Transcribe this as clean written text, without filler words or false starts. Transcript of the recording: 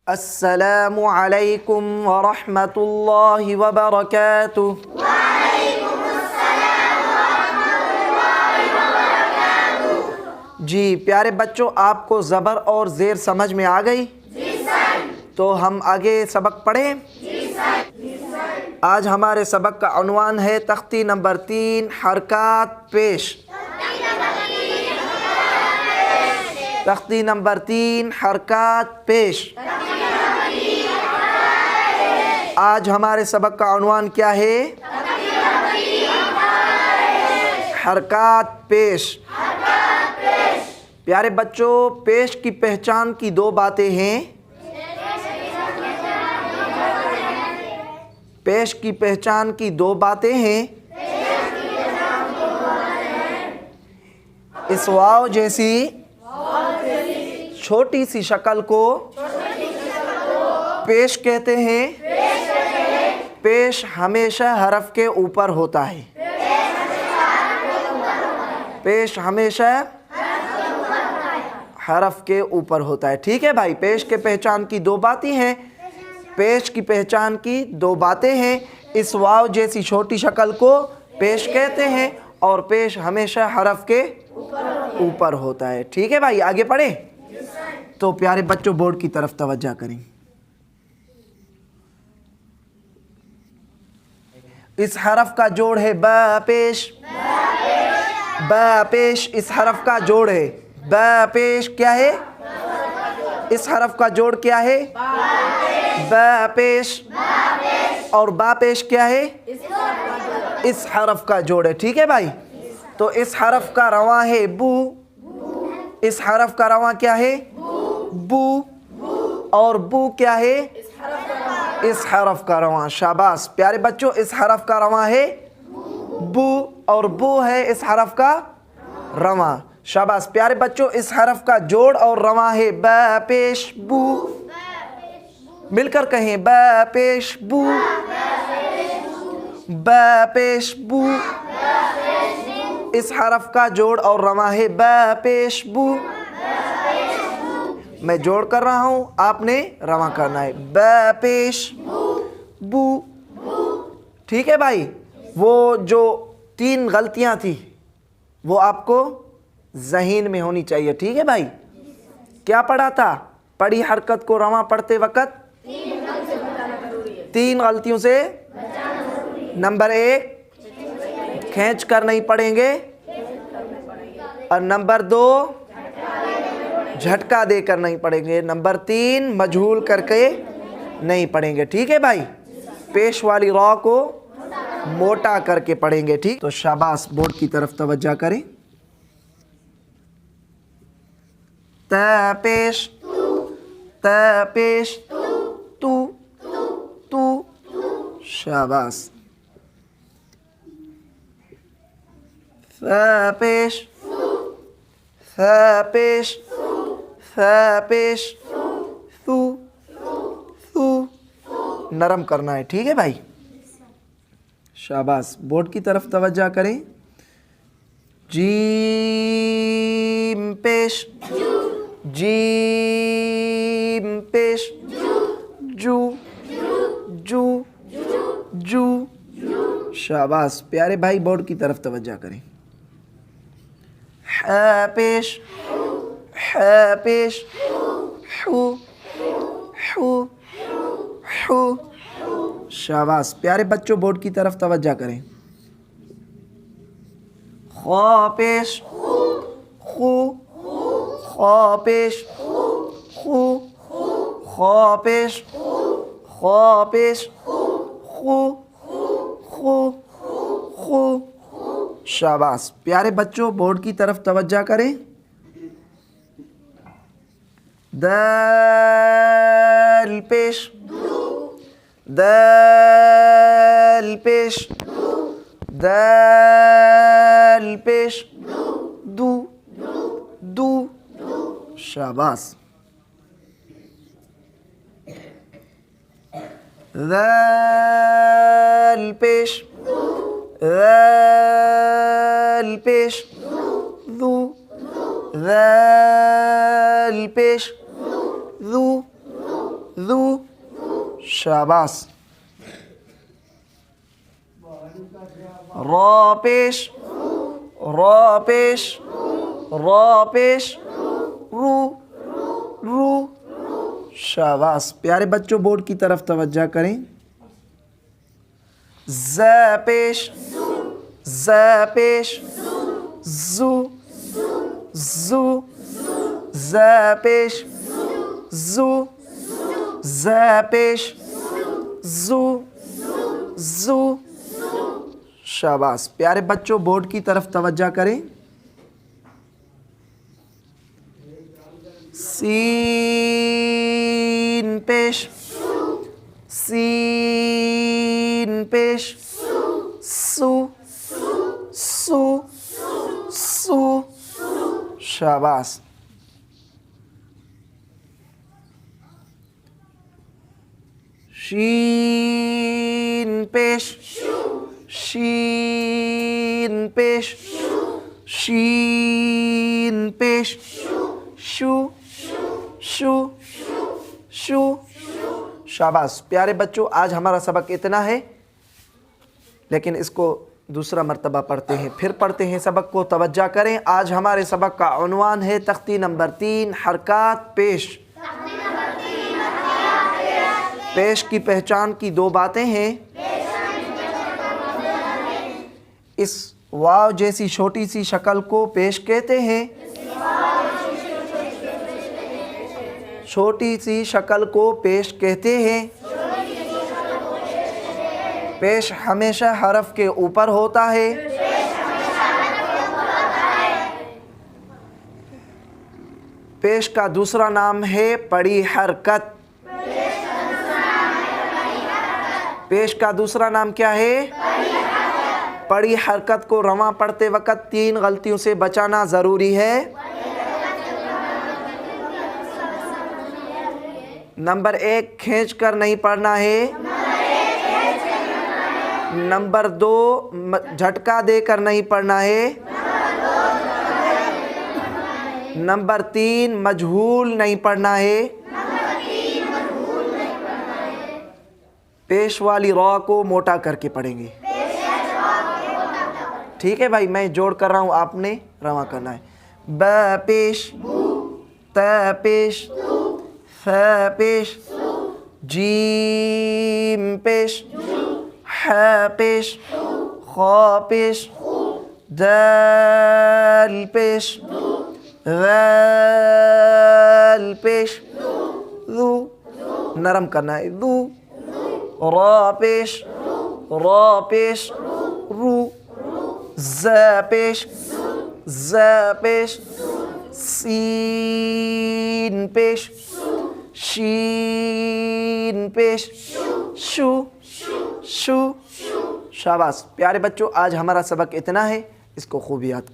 अस्सलामु अलैकुम व रहमतुल्लाहि व बरकातुहू। जी प्यारे बच्चों, आपको ज़बर और ज़ेर समझ में आ गई? जी सर। तो हम आगे सबक पढ़ें? जी सर। आज हमारे सबक का उन्वान है तख्ती नंबर 3 हरकात पेश। तख्ती नंबर 3 हरकात पेश। आज हमारे सबक का उन्वान क्या है? हरकात पेश। प्यारे बच्चों, पेश की पहचान की दो बातें हैं। पेश की पहचान की दो बातें हैं। इस वाव जैसी छोटी सी शक्ल को पेश कहते हैं। पेश हमेशा हरफ के ऊपर होता है। पेश हमेशा हरफ के ऊपर होता है। ठीक है भाई, पेश के पहचान की दो बातें हैं। पेश की पहचान की दो बातें हैं। इस वाव जैसी छोटी शक्ल को पेश कहते हैं और पेश हमेशा हरफ के ऊपर होता है। ठीक है भाई, आगे पढ़े। तो प्यारे बच्चों, बोर्ड की तरफ तवज्जो करें। इस हरफ का जोड़ है ब पेश। ब पेश इस हरफ का जोड़ है। ब पेश क्या है? इस हरफ का जोड़ क्या है? ब पेश। और बा पेश क्या है? इस हरफ का जोड़ है। ठीक है भाई, तो इस हरफ का रवा है बू। इस हरफ का रवा क्या है? बू। और बू क्या है? इस हरफ का रवा। शाबाश प्यारे बच्चों, इस हरफ का रवा है बू और बू है इस हरफ का रवा। शाबाश प्यारे बच्चों, इस हरफ का जोड़ और रवा है ब पेश बू। मिलकर कहें ब पेश बू। ब पेश बू। इस हरफ का जोड़ और रवा है ब पेश बू। मैं जोड़ कर रहा हूं, आपने रवा करना है। ब पेश बू। ठीक है भाई, वो जो 3 गलतियां थी वो आपको ज़हीन में होनी चाहिए। ठीक है भाई, क्या पढ़ा था? पढ़ी हरकत को रवा पढ़ते वक्त 3 गलतियों से नंबर 1 खींच कर नहीं पढ़ेंगे और नंबर 2 झटका देकर नहीं पढ़ेंगे। नंबर 3 मजहूल करके नहीं पढ़ेंगे। ठीक है भाई, पेश वाली रॉ को मोटा करके पढ़ेंगे। ठीक, तो शाबाश, बोर्ड की तरफ तवज्जो करें। त पेश त पेश तू तू। शाबाश। फ पेश फ पेश फ पेश तू तू। नरम करना है। ठीक है भाई, शाबाश। बोर्ड की तरफ तवज्जो करें। जीम पेश जीम पेश जू जू जू। शाबाश प्यारे भाई, बोर्ड की तरफ तवज्जो करें। ह पेश ह पेश हू हू हू। शाबाश प्यारे बच्चों, बोर्ड की तरफ तवज्जो करें। ख पेश खू ख पेश खू ख पेश ख पेश खू खू खू। शाबाश प्यारे बच्चों, बोर्ड की तरफ तवज्जो करें। दाल पेश दाल पेश दाल पेश दू दू। शाबाश। दाल पेश दाल पेश दू दाल पेश दू शाबाश। रॉ पेश, रॉ पेश, रॉ पेश, रू, रू। शाबाश। प्यारे बच्चों बोर्ड की तरफ तवज्जो करें। ज़ पेश, ज़ पेश, ज़ू, ज़ू, ज़ पेश, ज़ू, ज़ पेश, ज़ू, ज़ू। शाबाश। प्यारे बच्चों बोर्ड की तरफ तवज्जो करें। सीन पेश, सीन पेश, सू, सू, सू। शाबाश। शीन पेश, शीन पेश, शीन पेश, शू, शू, शू। शाबाश। प्यारे बच्चों आज हमारा सबक इतना है, लेकिन इसको दूसरा मर्तबा पढ़ते हैं, फिर पढ़ते हैं सबक को। तवज्जो करें। आज हमारे सबक का उन्वान है तख्ती नंबर 3 हरकत पेश। पेश की पहचान की 2 बातें हैं। इस वाव जैसी छोटी सी शक्ल को पेश कहते हैं। छोटी सी शक्ल को पेश कहते हैं। पेश हमेशा हरफ के ऊपर होता है। पेश का दूसरा नाम है पड़ी हरकत। पेश का दूसरा नाम क्या है? पड़ी हरकत को रवां पढ़ते वक़्त 3 गलतियों से बचाना ज़रूरी है। नंबर 1 खींच कर नहीं पढ़ना है। नंबर 2 झटका देकर नहीं पढ़ना है। नंबर 3 मजहूल नहीं पढ़ना है। पेश वाली रॉ को मोटा करके पढ़ेंगे। ठीक है भाई, मैं जोड़ कर रहा हूँ, आपने रवा करना है। ब पेश, त पेश, फ पेश, जीम पेश, ह पेश, ख पेश, दाल पेश, ग़ाल पेश, ज़ू नरम करना है, ज़ू। रा पेश, रा पेश, रू। ज़ पेश, ज़ पेश, सीन पेश, शीन पेश, शू, शू। शाबाश। प्यारे बच्चों आज हमारा सबक इतना है, इसको खूब याद करें।